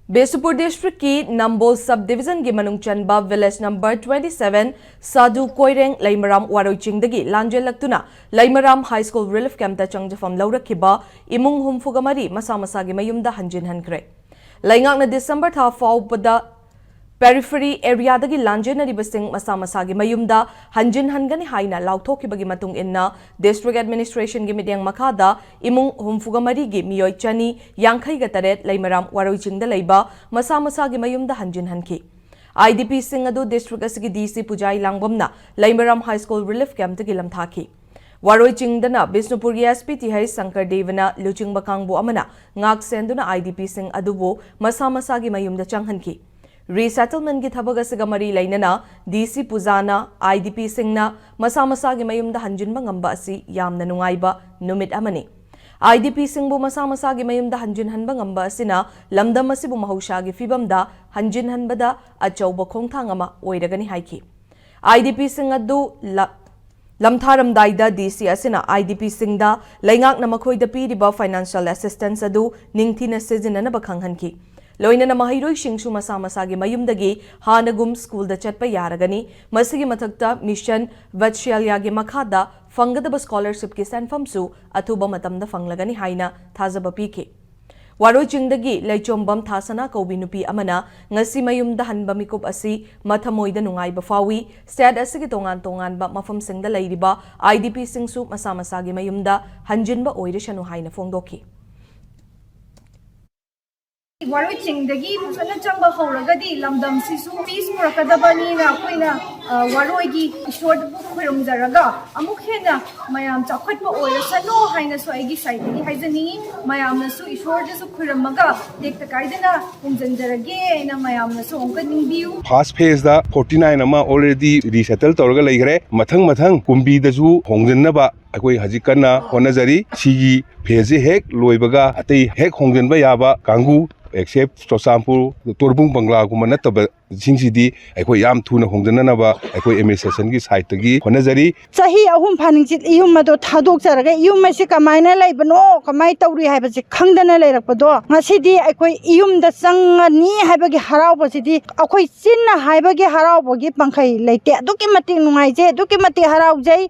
Bishnupur district ki Nambol subdivision gi manung chanba village number 27 Sadu Koireng Leimaram Waroiching dagi lanjel laktuna Leimaram High School Relief Camp ta changjafam laurakhiba imung humfugamari masa masa gi mayumda hanjin hankre. Laingak na December tha fawbada periphery area dagi lanjena ribasing masa masa gi mayumda hanjin hangani haina lauthokibagi matung inna district administration gi midyang makada imung humfugamari gi miyoi chani yankhai ga taret Leimaram Waroiching da leiba masa masa gi mayumda hanjin hanki. IDP sing adu district asigi DC Pujai langbamna Leimaram High School Relief Camp dagi lamthaki. Waroiching dana Bishnupur SPT hai Sankar Devana luching bakangbu amana ngak senduna IDP sing adubo masa masa gi mayumda changhanki. Resettlement ki thabag asiga mari lainana DC Pujana IDP singna masa masa gi mayumda hanjinba ngamba asi yamna nungaiba numit amani. IDP singbu masa masa gi mayumda hanjin hanba ngamba asina lamdam asibu mahusha gi fibamda hanjin hanbada achauba khongthang ama oiragani haiki. IDP sing adu lamtharam daida DC asina IDP singda laingak na makhoida piriba financial assistance adu ningthina sijinana bakhanghanki. Loina na mahiroi shingsu masa masa gi mayumdagi hanagum school da chatpa yaragani masigi mathakta mission Vatshalya gi makhada fangadaba scholarship ki sanfamsu athuba matamda fanglagani haina thazaba pike. Waroiching dagi leichombam thasana kaubi nupi amana ngasi mayumda hanba mikup asi mathamoida nungaiba fawi state asigi tongan tongan ba mafam singda leiriba IDP singsu masa masa gi mayumda hanjinba oirishanu haina fongdoki. Waroiching dagi fana changba hawragadi lamdam sisu peace murakadabani na koina waroigi ishwar bu khurumjaraga amuk hena mayam chakhatba oirasano haina so aigi side dagi haizani mayam nasu ishwar desu khuramaga dekta kaidana umjanjarage na mayam nasu onka ningbiu first phase da 49 ama already resettle torga leigre mathang kumbi dasu hongjanna akoi hajikana honajari sigi phase hek loibaga atei hek hongjanba yaba kangu except Chosampur Torbung Bangla gumana taba jingsidi akoi yam thuna hongjanana akoi administration gi side tagi honajari sahi ahum phaningchit iyum mado thadok jaraga iyum mase kamaina laibano kamai tawri haibase khangdana lairakpado ngasidi akoi iyum da changani haibagi haraubasidi akoi chinna haibagi haraubagi pangkhai leite aduki mati nungai je aduki mati haraujai